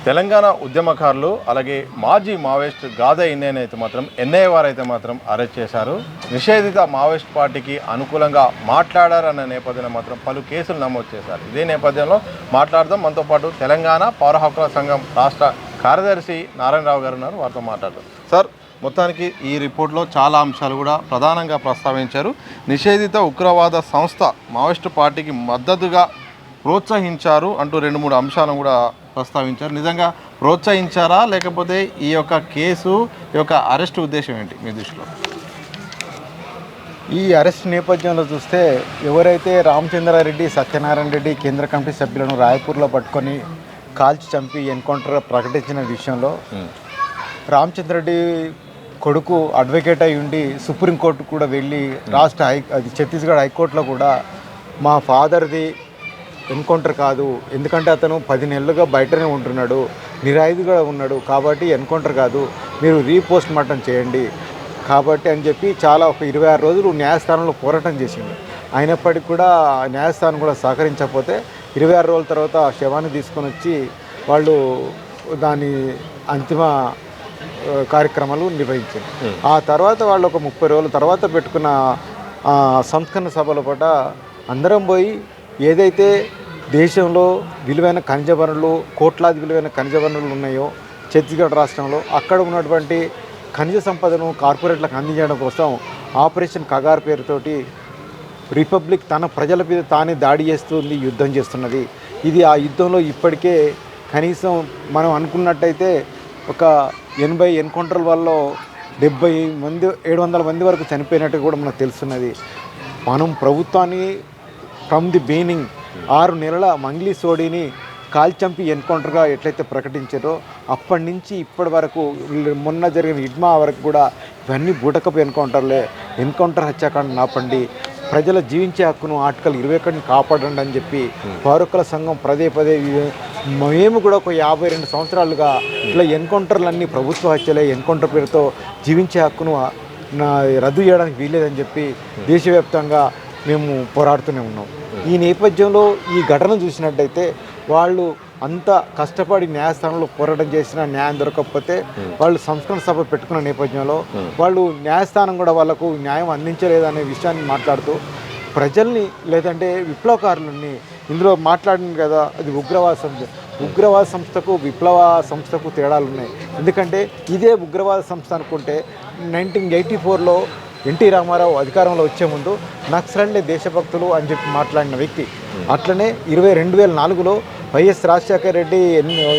తెలంగాణ ఉద్యమకారులు అలాగే మాజీ మావోయిస్ట్ గాదా ఎన్ఐని అయితే మాత్రం ఎన్ఐ వారైతే మాత్రం అరెస్ట్ చేశారు. నిషేధిత మావోయిస్ట్ పార్టీకి అనుకూలంగా మాట్లాడారన్న నేపథ్యంలో మాత్రం పలు కేసులు నమోదు చేశారు. ఇదే నేపథ్యంలో మాట్లాడదాం. మనతో పాటు తెలంగాణ పౌర హక్కుల సంఘం రాష్ట్ర కార్యదర్శి నారాయణరావు గారు ఉన్నారు. వారితో మాట్లాడదాం. సార్, మొత్తానికి ఈ రిపోర్ట్లో చాలా అంశాలు కూడా ప్రధానంగా ప్రస్తావించారు. నిషేధిత ఉగ్రవాద సంస్థ మావోయిస్టు పార్టీకి మద్దతుగా ప్రోత్సహించారు అంటూ 2-3 అంశాలను కూడా ప్రస్తావించారు. నిజంగా ప్రోత్సహించారా, లేకపోతే ఈ యొక్క కేసు ఈ యొక్క అరెస్ట్ ఉద్దేశం ఏంటి మీ దృష్టిలో? ఈ అరెస్ట్ నేపథ్యంలో చూస్తే ఎవరైతే రామచంద్రారెడ్డి, సత్యనారాయణ రెడ్డి కేంద్ర కమిటీ సభ్యులను రాయపూర్లో పట్టుకొని కాల్చి చంపి ఎన్కౌంటర్ ప్రకటించిన విషయంలో రామచంద్రారెడ్డి కొడుకు అడ్వకేట్ అయి ఉండి సుప్రీంకోర్టు కూడా వెళ్ళి ఛత్తీస్గఢ్ హైకోర్టులో కూడా మా ఫాదర్ది ఎన్కౌంటర్ కాదు, ఎందుకంటే అతను 10 నెలలుగా బయటనే ఉంటున్నాడు, నిరాయుధుగా ఉన్నాడు, కాబట్టి ఎన్కౌంటర్ కాదు, మీరు రీపోస్ట్ మార్టం చేయండి కాబట్టి అని చెప్పి చాలా ఒక 26 రోజులు న్యాయస్థానంలో పోరాటం చేసింది. అయినప్పటికీ కూడా న్యాయస్థానం కూడా సహకరించకపోతే 26 రోజుల తర్వాత శవాన్ని తీసుకొని వచ్చి వాళ్ళు దాని అంతిమ కార్యక్రమాలు నిర్వహించారు. ఆ తర్వాత వాళ్ళు ఒక 30 రోజుల తర్వాత పెట్టుకున్న సంస్కరణ సభల పూట అందరం పోయి ఏదైతే దేశంలో విలువైన ఖనిజ వనరులు, కోట్లాది విలువైన ఖనిజ వనరులు ఉన్నాయో ఛత్తీస్గఢ్ రాష్ట్రంలో, అక్కడ ఉన్నటువంటి ఖనిజ సంపదను కార్పొరేట్లకు అందించడం కోసం ఆపరేషన్ కగార్ పేరుతోటి రిపబ్లిక్ తన ప్రజల మీద తానే దాడి చేస్తుంది, యుద్ధం చేస్తున్నది. ఇది ఆ యుద్ధంలో ఇప్పటికే కనీసం మనం అనుకున్నట్టయితే ఒక 80 ఎన్కౌంటర్ల వల్ల 700 మంది వరకు చనిపోయినట్టు కూడా మనకు తెలుస్తున్నది. మనం ప్రభుత్వాన్ని ఫ్రమ్ ది బిగినింగ్ 6 నెలల మంగ్లీ సోడీని కాల్చంపి ఎన్కౌంటర్గా ఎట్లయితే ప్రకటించారో అప్పటి నుంచి ఇప్పటి వరకు మొన్న జరిగిన ఇడ్మా వరకు కూడా ఇవన్నీ బూటకపు ఎన్కౌంటర్లే. ఎన్కౌంటర్ హత్యాకాండ నాపండి, ప్రజల జీవించే హక్కును ఆర్టికల్ 21 కాపాడండి అని చెప్పి పౌరకుల సంఘం పదే మేము కూడా ఒక 52 సంవత్సరాలుగా ఇట్లా ఎన్కౌంటర్లన్నీ ప్రభుత్వ హత్యలే, ఎన్కౌంటర్ పేరుతో జీవించే హక్కును రద్దు చేయడానికి వీల్లేదని చెప్పి దేశవ్యాప్తంగా మేము పోరాడుతూనే ఉన్నాం. ఈ నేపథ్యంలో ఈ ఘటన చూసినట్టయితే వాళ్ళు అంత కష్టపడి న్యాయస్థానంలో పోరాటం చేసిన న్యాయం దొరకకపోతే వాళ్ళు సంస్కరణ సభ పెట్టుకున్న నేపథ్యంలో వాళ్ళు న్యాయస్థానం కూడా వాళ్ళకు న్యాయం అందించలేదనే విషయాన్ని మాట్లాడుతూ ప్రజల్ని లేదంటే విప్లవకారులని ఇందులో మాట్లాడింది కదా, అది ఉగ్రవాద సంస్థకు విప్లవ సంస్థకు తేడాలు ఉన్నాయి. ఎందుకంటే ఇదే ఉగ్రవాద సంస్థ అనుకుంటే 1984లో ఎన్టీ రామారావు అధికారంలో వచ్చే ముందు నక్సలైట్లే దేశభక్తులు అని చెప్పి మాట్లాడిన వ్యక్తి. అట్లనే 2004లో వైఎస్ రాజశేఖర రెడ్డి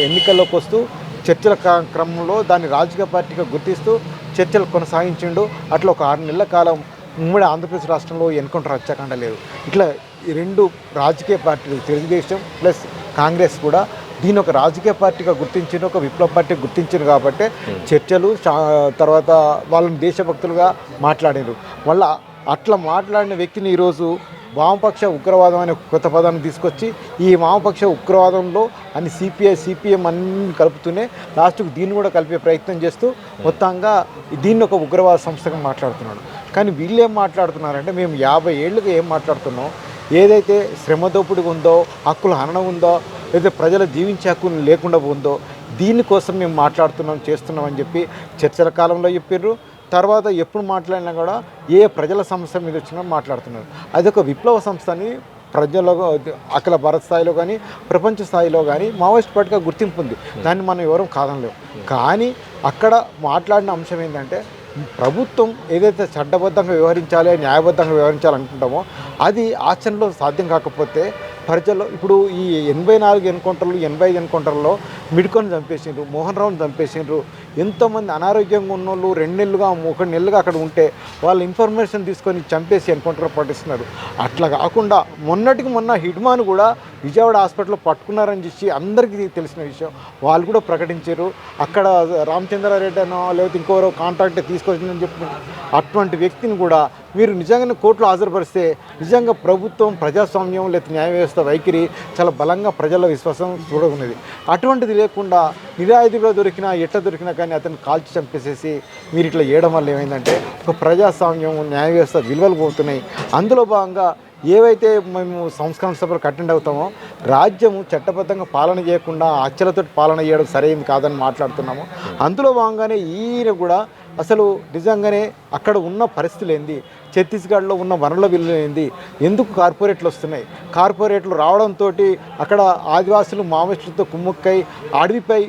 ఎన్నికల్లోకి వస్తూ చర్చల క్రమంలో దాన్ని రాజకీయ పార్టీగా గుర్తిస్తూ చర్చలు కొనసాగించిండు. అట్లా ఒక 6 నెలల కాలం ఉమ్మడి ఆంధ్రప్రదేశ్ రాష్ట్రంలో ఎన్కౌంటర్ హత్యాకాండ లేదు. ఇట్లా ఈ 2 రాజకీయ పార్టీలు, తెలుగుదేశం ప్లస్ కాంగ్రెస్ కూడా దీని ఒక రాజకీయ పార్టీగా గుర్తించిన, ఒక విప్లవ పార్టీ గుర్తించారు కాబట్టి చర్చలు తర్వాత వాళ్ళని దేశభక్తులుగా మాట్లాడారు. మళ్ళీ అట్లా మాట్లాడిన వ్యక్తిని ఈరోజు వామపక్ష ఉగ్రవాదం అనే కొత్త పదాన్ని తీసుకొచ్చి ఈ వామపక్ష ఉగ్రవాదంలో అన్ని సిపిఎం అన్ని కలుపుతూనే లాస్ట్కు దీన్ని కూడా కలిపే ప్రయత్నం చేస్తూ మొత్తంగా దీన్ని ఒక ఉగ్రవాద సంస్థగా మాట్లాడుతున్నాడు. కానీ వీళ్ళు ఏం మాట్లాడుతున్నారంటే మేము 50 ఏళ్ళుగా ఏం మాట్లాడుతున్నాం, ఏదైతే శ్రమ దోపిడి ఉందో, హక్కుల హననం ఉందో, లేదా ప్రజల జీవించే హక్కులు లేకుండా ఉందో దీనికోసం మేము చేస్తున్నాం అని చెప్పి చర్చల కాలంలో చెప్పారు. తర్వాత ఎప్పుడు మాట్లాడినా కూడా ఏ ప్రజల సమస్య మీద వచ్చినా మాట్లాడుతున్నారు. అదొక విప్లవ సంస్థని ప్రజల్లో అఖిల భారత స్థాయిలో కానీ ప్రపంచ స్థాయిలో కానీ మావోయిస్ట్ పార్టీగా గుర్తింపు ఉంది. దాన్ని మనం ఎవరూ కాదనలేము. కానీ అక్కడ మాట్లాడిన అంశం ఏంటంటే ప్రభుత్వం ఏదైతే చట్టబద్ధంగా వ్యవహరించాలి, న్యాయబద్ధంగా వ్యవహరించాలనుకుంటామో అది ఆచరణలో సాధ్యం కాకపోతే ప్రజల్లో ఇప్పుడు ఈ 84 ఎన్కౌంటర్లు, 85 ఎన్కౌంటర్లో మిడ్కోని చంపేసిండ్రు, మోహన్ రావుని చంపేసిండ్రు. ఎంతోమంది అనారోగ్యంగా ఉన్నోళ్ళు 2 నెలలుగా 1 నెలలుగా అక్కడ ఉంటే వాళ్ళ ఇన్ఫర్మేషన్ తీసుకొని చంపేసి ఎన్కౌంటర్ పట్టిస్తున్నారు. అట్లా కాకుండా మొన్నటికి మొన్న హిడ్మాను కూడా విజయవాడ హాస్పిటల్లో పట్టుకున్నారని చెప్పి అందరికీ తెలిసిన విషయం. వాళ్ళు కూడా ప్రకటించారు. అక్కడ రామచంద్రారెడ్డి అనో లేకపోతే ఇంకోరో కాంట్రాక్ట్ తీసుకొచ్చిందని చెప్పి అటువంటి వ్యక్తిని కూడా మీరు నిజంగానే కోర్టులో హాజరుపరిస్తే నిజంగా ప్రభుత్వం, ప్రజాస్వామ్యం లేదా న్యాయ వ్యవస్థ వైఖరి చాలా బలంగా ప్రజల విశ్వాసం చూడకున్నది. అటువంటిది లేకుండా నిరాయుధిగా దొరికినా ఎట్లా దొరికినా కానీ అతను కాల్చి చంపేసేసి మీరు ఇట్లా చేయడం వల్ల ఏమైందంటే ఒక ప్రజాస్వామ్యం, న్యాయ వ్యవస్థ విలువలు పోతున్నాయి. అందులో భాగంగా ఏవైతే మేము సంస్కరణ సభలకు అటెండ్ అవుతామో రాజ్యము చట్టబద్ధంగా పాలన చేయకుండా అచ్చలతో పాలన చేయడం సరైనది కాదని మాట్లాడుతున్నాము. అందులో భాగంగానే ఈయన కూడా అసలు నిజంగానే అక్కడ ఉన్న పరిస్థితులు ఏంది, ఛత్తీస్గఢ్లో ఉన్న వనరుల విలువ ఏంది, ఎందుకు కార్పొరేట్లు వస్తున్నాయి, కార్పొరేట్లు రావడంతో అక్కడ ఆదివాసులు మావోయిస్టులతో కుమ్ముక్కై అడవిపై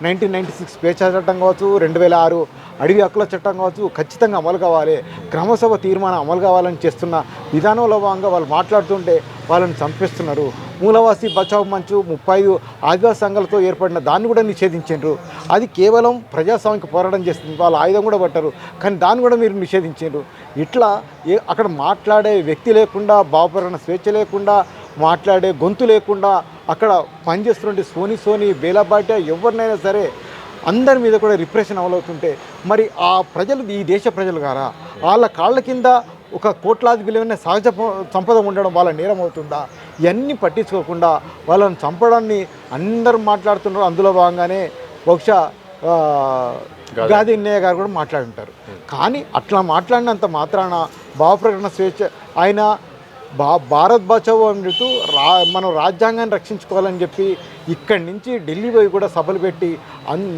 1996 స్వేచ్ఛా చట్టం కావచ్చు, 2006 అడవి హక్కుల చట్టం కావచ్చు ఖచ్చితంగా అమలు కావాలి, క్రమసభ తీర్మానం అమలు కావాలని చేస్తున్న విధానంలో భాగంగా వాళ్ళు మాట్లాడుతుంటే వాళ్ళని చంపేస్తున్నారు. మూలవాసి బచావ్ మంచు 35 ఆదివాసీ సంఘాలతో ఏర్పడిన దాన్ని కూడా నిషేధించారు. అది కేవలం ప్రజాస్వామిక పోరాటం చేస్తుంది, వాళ్ళు ఆయుధం కూడా పట్టారు, కానీ దాన్ని కూడా మీరు నిషేధించారు. ఇట్లా అక్కడ మాట్లాడే వ్యక్తి లేకుండా, భావపరమైన స్వేచ్ఛ లేకుండా, మాట్లాడే గొంతు లేకుండా అక్కడ పనిచేస్తుంటే సోని బేలాబాట ఎవరినైనా సరే అందరి మీద కూడా రిప్రెషన్ అమలవుతుంటే మరి ఆ ప్రజలు ఈ దేశ ప్రజలు గారా, వాళ్ళ కాళ్ళ కింద ఒక కోట్లాది విలువైన సహజ సంపద ఉండడం వాళ్ళ నేరం అవుతుందా? ఇవన్నీ పట్టించుకోకుండా వాళ్ళని చంపడాన్ని అందరూ మాట్లాడుతున్నారు. అందులో భాగంగానే బహుశా గాది అన్నయ్య గారు కూడా మాట్లాడుంటారు. కానీ అట్లా మాట్లాడినంత మాత్రాన భావప్రకటన స్వేచ్ఛ ఆయన భారత్ బచావో అంటూ మనం రాజ్యాంగాన్ని రక్షించుకోవాలని చెప్పి ఇక్కడి నుంచి ఢిల్లీ పోయి కూడా సభలు పెట్టి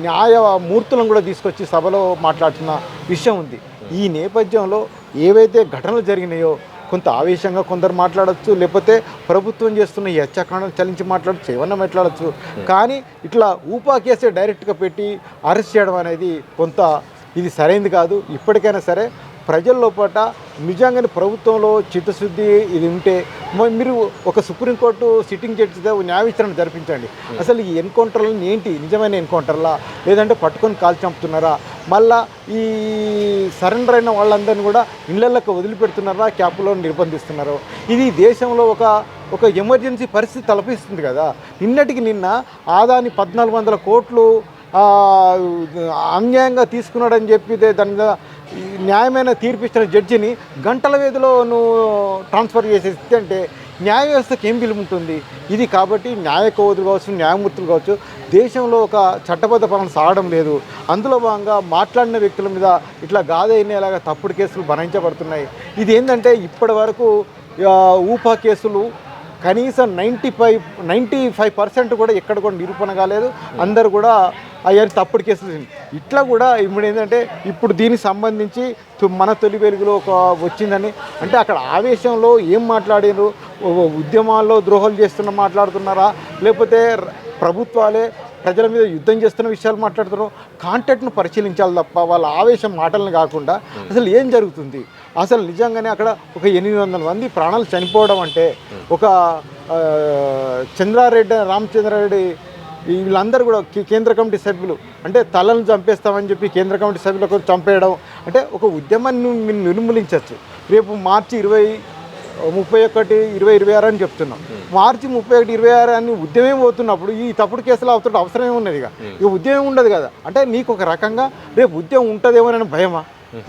న్యాయమూర్తులను కూడా తీసుకొచ్చి సభలో మాట్లాడుతున్న విషయం ఉంది. ఈ నేపథ్యంలో ఏవైతే ఘటనలు జరిగినాయో కొంత ఆవేశంగా కొందరు మాట్లాడచ్చు, లేకపోతే ప్రభుత్వం చేస్తున్న ఈ హత్యాకాండను చలించి మాట్లాడచ్చు, ఏమన్నా మాట్లాడచ్చు. కానీ ఇట్లా ఊపా కేసే డైరెక్ట్గా పెట్టి అరెస్ట్ చేయడం అనేది కొంత ఇది సరైనది కాదు. ఇప్పటికైనా సరే ప్రజల లోపల నిజంగానే ప్రభుత్వంలో చిత్తశుద్ధి ఇది ఉంటే మీరు ఒక సుప్రీంకోర్టు సిట్టింగ్ జడ్జితో న్యాయ విచారణ జరిపించండి. అసలు ఈ ఎన్కౌంటర్లను ఏంటి, నిజమైన ఎన్కౌంటర్లా లేదంటే పట్టుకొని కాల్ చంపుతున్నారా, మళ్ళా ఈ సరెండర్ అయిన వాళ్ళందరినీ కూడా ఇళ్లకి వదిలిపెడుతున్నారా, క్యాపులో నిర్బంధిస్తున్నారో, ఇది దేశంలో ఒక ఎమర్జెన్సీ పరిస్థితి తలపిస్తుంది కదా. నిన్నటికి నిన్న ఆదాని 1400 కోట్లు అన్యాయంగా తీసుకున్నాడని చెప్పి దాని మీద న్యాయమైన తీర్పు ఇచ్చిన జడ్జిని గంటల వ్యవధిలో నువ్వు ట్రాన్స్ఫర్ చేసేస్తే అంటే న్యాయ వ్యవస్థకి ఏం విలువ ఉంటుంది? ఇది కాబట్టి న్యాయ కోవతులు కావచ్చు, న్యాయమూర్తులు కావచ్చు, దేశంలో ఒక చట్టబద్ధ పాలన సాగడం లేదు. అందులో భాగంగా మాట్లాడిన వ్యక్తుల మీద ఇట్లా గాదైనలాగా తప్పుడు కేసులు బనాయించబడుతున్నాయి. ఇది ఏంటంటే ఇప్పటి వరకు ఊపా కేసులు కనీసం 95% కూడా ఎక్కడ కూడా నిరూపణ కాలేదు. అందరు కూడా అయ్యారు తప్పుడు కేసులు. ఇట్లా కూడా ఇప్పుడు ఏంటంటే ఇప్పుడు దీనికి సంబంధించి మన తొలి వెలుగులో వచ్చిందని అంటే అక్కడ ఆవేశంలో ఏం మాట్లాడారు, ఉద్యమాల్లో ద్రోహాలు మాట్లాడుతున్నారా, లేకపోతే ప్రభుత్వాలే ప్రజల మీద యుద్ధం చేస్తున్న విషయాలు మాట్లాడుతున్నారు. కాంటెంట్ను పరిశీలించాలి తప్ప వాళ్ళ ఆవేశం మాటలను కాకుండా అసలు ఏం జరుగుతుంది. అసలు నిజంగానే అక్కడ ఒక 800 మంది ప్రాణాలు చనిపోవడం అంటే ఒక రామచంద్రారెడ్డి వీళ్ళందరూ కూడా కేంద్ర కమిటీ సభ్యులు అంటే తలను చంపేస్తామని చెప్పి కేంద్ర కమిటీ సభ్యులకు చంపేయడం అంటే ఒక ఉద్యమాన్ని నిర్మూలించవచ్చు. రేపు మార్చి 20, 31, 2026 అని చెప్తున్నాం. మార్చి 31, 26 అని ఉద్యమం పోతున్నప్పుడు ఈ తప్పుడు కేసులు అవుతుంటే అవసరమే ఉన్నది. ఇక ఉద్యమం ఉండదు కదా. అంటే నీకు ఒక రకంగా రేపు ఉద్యమం ఉంటుందేమోనని భయమా?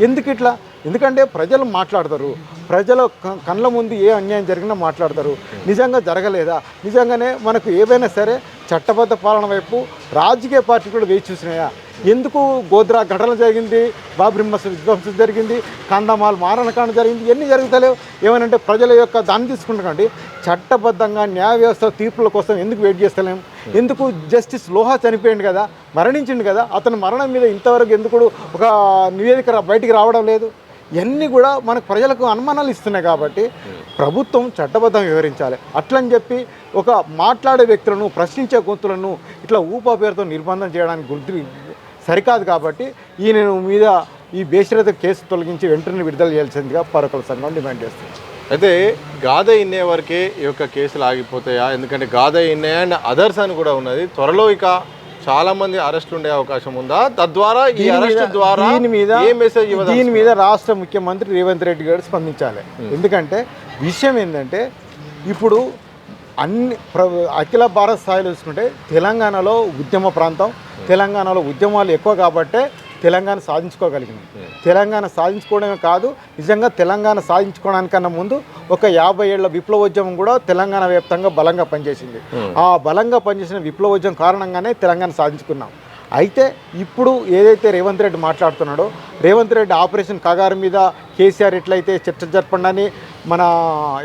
ఎందుకు ఇట్లా? ఎందుకంటే ప్రజలు మాట్లాడతారు, ప్రజల కళ్ళ ముందు ఏ అన్యాయం జరిగినా మాట్లాడతారు. నిజంగా జరగలేదా, నిజంగానే మనకు ఏవైనా సరే చట్టబద్ధ పాలన వైపు రాజకీయ పార్టీ కూడా వేచి చూసినాయా? ఎందుకు గోద్రా ఘటన జరిగింది, బాబ్రీ మసీద్ విధ్వంసం జరిగింది, కందమాల్ మారణకాండ జరిగింది, ఇవన్నీ జరుగుతలేవు. ఏమనంటే ప్రజల యొక్క దాన్ని తీసుకుంటామండి. చట్టబద్ధంగా న్యాయ వ్యవస్థ తీర్పుల కోసం ఎందుకు వెయిట్ చేస్తలేము? ఎందుకు జస్టిస్ లోహా చనిపోయింది కదా, మరణించింది కదా, అతని మరణం మీద ఇంతవరకు ఎందుకు ఒక నివేదిక బయటికి రావడం లేదు? ఇవన్నీ కూడా మనకు ప్రజలకు అనుమానాలు ఇస్తున్నాయి. కాబట్టి ప్రభుత్వం చట్టబద్ధంగా వివరించాలి. అట్లని చెప్పి ఒక మాట్లాడే వ్యక్తులను, ప్రశ్నించే గొంతులను ఇట్లా ఊపా పేరుతో నిర్బంధం చేయడానికి సరికాదు. కాబట్టి ఈయన మీద ఈ బేషరత కేసు తొలగించి వెంటనే విడుదల చేయాల్సిందిగా పరకల సంఘం డిమాండ్ చేస్తుంది. అయితే గాదే ఇన్నే వరకే ఈ యొక్క కేసులు ఆగిపోతాయా? ఎందుకంటే గాదే ఇన్నే అండ్ అదర్స్ అని కూడా ఉన్నది. త్వరలో ఇక చాలా మంది అరెస్ట్ ఉండే అవకాశం ఉందా? తద్వారా ఈ అరెస్ట్ ద్వారా దీని మీద రాష్ట్ర ముఖ్యమంత్రి రేవంత్ రెడ్డి గారు స్పందించాలి. ఎందుకంటే విషయం ఏంటంటే ఇప్పుడు అఖిల భారత స్థాయిలో చూసుకుంటే తెలంగాణలో ఉద్యమ ప్రాంతం, తెలంగాణలో ఉద్యమాలు ఎక్కువ కాబట్టే తెలంగాణ సాధించుకోగలిగింది. తెలంగాణ సాధించుకోవడమే కాదు, నిజంగా తెలంగాణ సాధించుకోవడానికన్నా ముందు ఒక 50 ఏళ్ల విప్లవోద్యమం కూడా తెలంగాణ వ్యాప్తంగా బలంగా పనిచేసింది. ఆ బలంగా పనిచేసిన విప్లవోద్యమం కారణంగానే తెలంగాణ సాధించుకున్నాం. అయితే ఇప్పుడు ఏదైతే రేవంత్ రెడ్డి మాట్లాడుతున్నాడో, రేవంత్ రెడ్డి ఆపరేషన్ కగారు మీద కేసీఆర్ ఎట్లయితే చర్చ జరపండి మన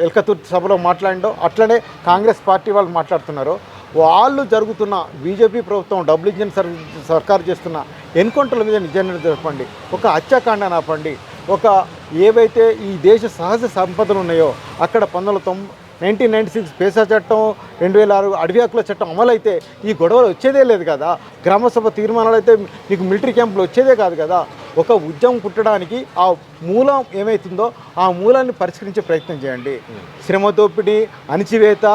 ఎల్కతుర్తి సభలో మాట్లాడిండో అట్లనే కాంగ్రెస్ పార్టీ వాళ్ళు మాట్లాడుతున్నారు. వాళ్ళు జరుగుతున్న బీజేపీ ప్రభుత్వం డబుల్ ఇంజిన్ సర్కారు చేస్తున్న ఎన్కౌంటర్ల మీద నిజాన్ని చెప్పండి, ఒక హత్యాకాండ ఆపండి, ఒక ఏవైతే ఈ దేశ సహజ సంపదలు ఉన్నాయో అక్కడ 1996 పేసా చట్టం, 2006 అడవి హక్కుల చట్టం అమలైతే ఈ గొడవలు వచ్చేదే లేదు కదా. గ్రామసభ తీర్మానాలు అయితే మీకు మిలిటరీ క్యాంపులు వచ్చేదే కాదు కదా. ఒక ఉద్యమం పుట్టడానికి ఆ మూలం ఏమవుతుందో ఆ మూలాన్ని పరిష్కరించే ప్రయత్నం చేయండి. శ్రమ దోపిడీ, అణిచివేత,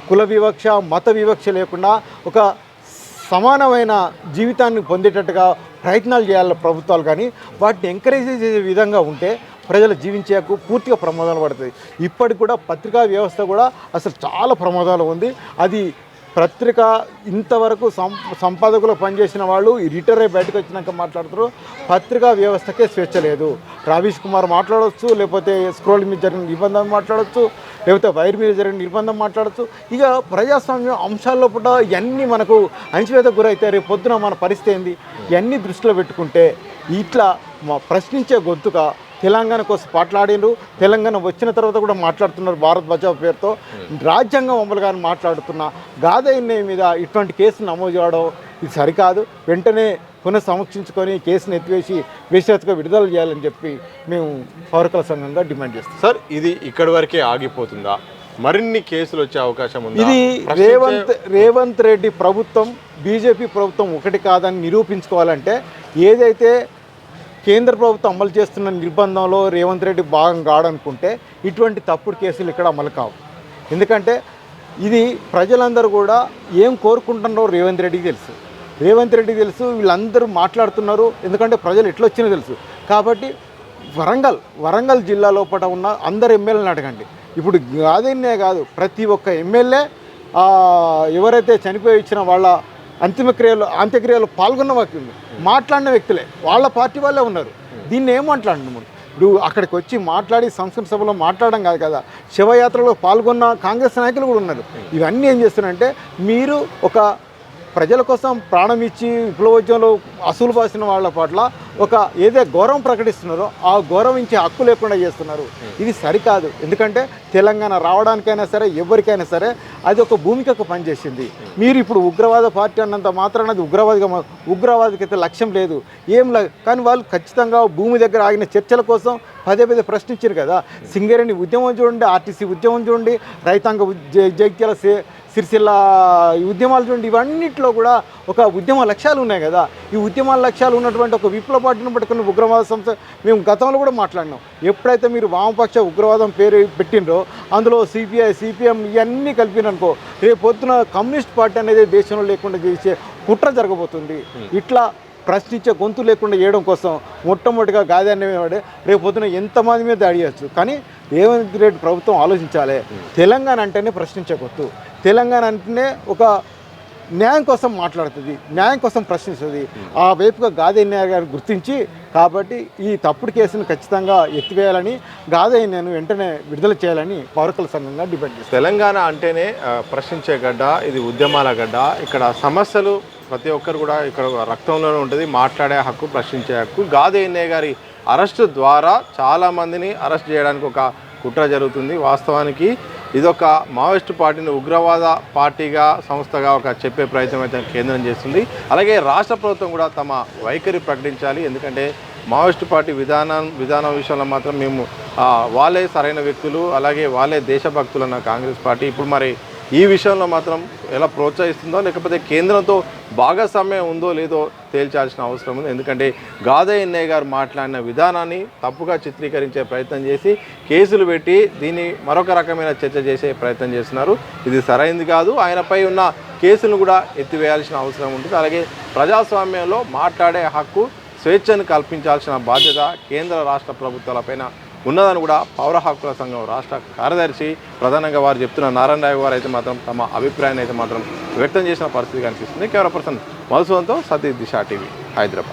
కుల వివక్ష, మత వివక్ష లేకుండా ఒక సమానమైన జీవితాన్ని పొందేటట్టుగా ప్రయత్నాలు చేయాలి ప్రభుత్వాలు. కానీ వాటిని ఎంకరేజ్ చేసే విధంగా ఉంటే ప్రజలు జీవించేకు పూర్తిగా ప్రమాదాలు పడుతుంది. ఇప్పటికి కూడా పత్రికా వ్యవస్థ కూడా అసలు చాలా ప్రమాదాలు ఉంది. అది పత్రిక ఇంతవరకు సంపాదకులు పనిచేసిన వాళ్ళు రిటైర్ అయ్యి బయటకు వచ్చినాక మాట్లాడుతారు. పత్రికా వ్యవస్థకే స్వేచ్ఛ లేదు. రవీష్ కుమార్ మాట్లాడవచ్చు, లేకపోతే స్క్రోల్ మీద జరిగిన నిర్బంధం మాట్లాడవచ్చు, లేకపోతే వైర్ మీద జరిగిన నిర్బంధం మాట్లాడచ్చు. ఇక ప్రజాస్వామ్యం అంశాల్లో కూడా ఇవన్నీ మనకు అణచివేతకు గురైతే రేపు పొద్దున మన పరిస్థితి ఏంది, ఇవన్నీ దృష్టిలో పెట్టుకుంటే ఇట్లా ప్రశ్నించే గొంతుగా తెలంగాణ కోసం మాట్లాడినారు. తెలంగాణ వచ్చిన తర్వాత కూడా మాట్లాడుతున్నారు భారత్ బచావ్ పేరుతో. రాజ్యాంగం అమలు కానీ మాట్లాడుతున్న గాదయ్య మీద ఇటువంటి కేసులు నమోదు చేయడం ఇది సరికాదు. వెంటనే పునఃసమీక్షించుకొని కేసును ఎత్తివేసి వేసేట్టుగా విడుదల చేయాలని చెప్పి మేము పౌరకుల సంఘంగా డిమాండ్ చేస్తాం. సార్, ఇది ఇక్కడి వరకే ఆగిపోతుందా? మరిన్ని కేసులు వచ్చే అవకాశం ఉంది? ఇది రేవంత్ రెడ్డి ప్రభుత్వం, బీజేపీ ప్రభుత్వం ఒకటి కాదని నిరూపించుకోవాలంటే ఏదైతే కేంద్ర ప్రభుత్వం అమలు చేస్తున్న నిర్బంధంలో రేవంత్ రెడ్డి భాగం కాడనుకుంటే ఇటువంటి తప్పుడు కేసులు ఇక్కడ అమలు కావు. ఎందుకంటే ఇది ప్రజలందరూ కూడా ఏం కోరుకుంటున్నారో రేవంత్ రెడ్డికి తెలుసు. వీళ్ళందరూ మాట్లాడుతున్నారు ఎందుకంటే ప్రజలు ఎట్లా వచ్చినా తెలుసు. కాబట్టి వరంగల్ జిల్లా లోపల ఉన్న అందరు ఎమ్మెల్యేలను అడగండి. ఇప్పుడు అదేనే కాదు, ప్రతి ఒక్క ఎమ్మెల్యే ఎవరైతే చనిపోయి ఇచ్చిన వాళ్ళ అంత్యక్రియలు పాల్గొన్న వ్యక్తులు, మాట్లాడిన వ్యక్తులే, వాళ్ళ పార్టీ వాళ్ళే ఉన్నారు. దీన్ని ఏం మాట్లాడినాము? ఇప్పుడు అక్కడికి వచ్చి మాట్లాడి సంస్కృతి సభలో మాట్లాడడం కాదు కదా, శివయాత్రలో పాల్గొన్న కాంగ్రెస్ నాయకులు కూడా ఉన్నారు. ఇవన్నీ ఏం చేస్తున్నారంటే మీరు ఒక ప్రజల కోసం ప్రాణం ఇచ్చి విప్లవోద్యమంలో అసూలు బాసిన వాళ్ళ పట్ల ఒక ఏదైతే గౌరవం ప్రకటిస్తున్నారో ఆ గౌరవించే హక్కు లేకుండా చేస్తున్నారు. ఇది సరికాదు. ఎందుకంటే తెలంగాణ రావడానికైనా సరే ఎవరికైనా సరే అది ఒక భూమికకు పనిచేసింది. మీరు ఇప్పుడు ఉగ్రవాద పార్టీ అన్నంత మాత్రాన అది ఉగ్రవాదికి అయితే లక్ష్యం లేదు, ఏం లేదు. కానీ వాళ్ళు ఖచ్చితంగా భూమి దగ్గర ఆగిన చర్చల కోసం పదే ప్రశ్నించారు కదా. సింగరేణి ఉద్యమం చూడండి, ఆర్టీసీ ఉద్యమం చూడండి, రైతాంగ జగిత్యాల సిరిసిల్ల ఉద్యమాలు చూడండి. ఇవన్నిట్లో కూడా ఒక ఉద్యమ లక్ష్యాలు ఉన్నాయి కదా. ఈ ఉద్యమాల లక్ష్యాలు ఉన్నటువంటి ఒక విప్లవ పార్టీని పట్టుకున్న ఉగ్రవాద సంస్థ మేము గతంలో కూడా మాట్లాడినాం. ఎప్పుడైతే మీరు వామపక్ష ఉగ్రవాదం పేరు పెట్టిండ్రో అందులో సిపిఐ, సిపిఎం ఇవన్నీ కలిపిననుకో రేపు పొద్దున కమ్యూనిస్ట్ పార్టీ అనేది దేశంలో లేకుండా చేసే కుట్ర జరగబోతుంది. ఇట్లా ప్రశ్నించే గొంతు లేకుండా చేయడం కోసం మొట్టమొదటిగా గాదయ్య రేపు పొద్దున ఎంతమంది మీద దాడి చేయొచ్చు. కానీ రేవంత్ రెడ్డి ప్రభుత్వం ఆలోచించాలి. తెలంగాణ అంటేనే ప్రశ్నించే గొంతు, తెలంగాణ అంటేనే ఒక న్యాయం కోసం మాట్లాడుతుంది, న్యాయం కోసం ప్రశ్నిస్తుంది. ఆ వైపుగా గాదయ్య గారు గుర్తించి కాబట్టి ఈ తప్పుడు కేసును ఖచ్చితంగా ఎత్తివేయాలని, గాదయ్యను వెంటనే విడుదల చేయాలని పౌరకుల సంఘంగా డిమాండ్ చేస్తారు. తెలంగాణ అంటేనే ప్రశ్నించే గడ్డ, ఇది ఉద్యమాల గడ్డ. ఇక్కడ సమస్యలు ప్రతి ఒక్కరు కూడా ఇక్కడ రక్తంలోనే ఉంటుంది. మాట్లాడే హక్కు, ప్రశ్నించే హక్కు. గాదయ్య గారి అరెస్టు ద్వారా చాలామందిని అరెస్ట్ చేయడానికి ఒక కుట్ర జరుగుతుంది. వాస్తవానికి ఇదొక మావోయిస్టు పార్టీని ఉగ్రవాద పార్టీగా, సంస్థగా ఒక చెప్పే ప్రయత్నం అయితే కేంద్రం చేస్తుంది. అలాగే రాష్ట్ర ప్రభుత్వం కూడా తమ వైఖరి ప్రకటించాలి. ఎందుకంటే మావోయిస్టు పార్టీ విధానం విషయంలో మాత్రం మేము వాళ్ళే సరైన వ్యక్తులు, అలాగే వాళ్ళే దేశభక్తులు అన్న కాంగ్రెస్ పార్టీ ఇప్పుడు మరి ఈ విషయంలో మాత్రం ఎలా ప్రోత్సహిస్తుందో, లేకపోతే కేంద్రంతో భాగస్వామ్యం ఉందో లేదో తేల్చాల్సిన అవసరం ఉంది. ఎందుకంటే గాదయ్య గారు మాట్లాడిన విధానాన్ని తప్పుగా చిత్రీకరించే ప్రయత్నం చేసి కేసులు పెట్టి దీన్ని మరొక రకమైన చర్చ చేసే ప్రయత్నం చేస్తున్నారు. ఇది సరైనది కాదు. ఆయనపై ఉన్న కేసులను కూడా ఎత్తివేయాల్సిన అవసరం ఉంటుంది. అలాగే ప్రజాస్వామ్యంలో మాట్లాడే హక్కు, స్వేచ్ఛను కల్పించాల్సిన బాధ్యత కేంద్ర రాష్ట్ర ప్రభుత్వాలపైన ఉన్నదని కూడా పౌర హక్కుల సంఘం రాష్ట్ర కార్యదర్శి ప్రధానంగా వారు చెప్తున్న నారాయణ రావు గారు అయితే మాత్రం తమ అభిప్రాయాన్ని అయితే మాత్రం వ్యక్తం చేసిన పరిస్థితి కనిపిస్తుంది. కెమెరా పర్సన్ మధుసూదన్తో సతీష్, దిశ టీవీ, హైదరాబాద్.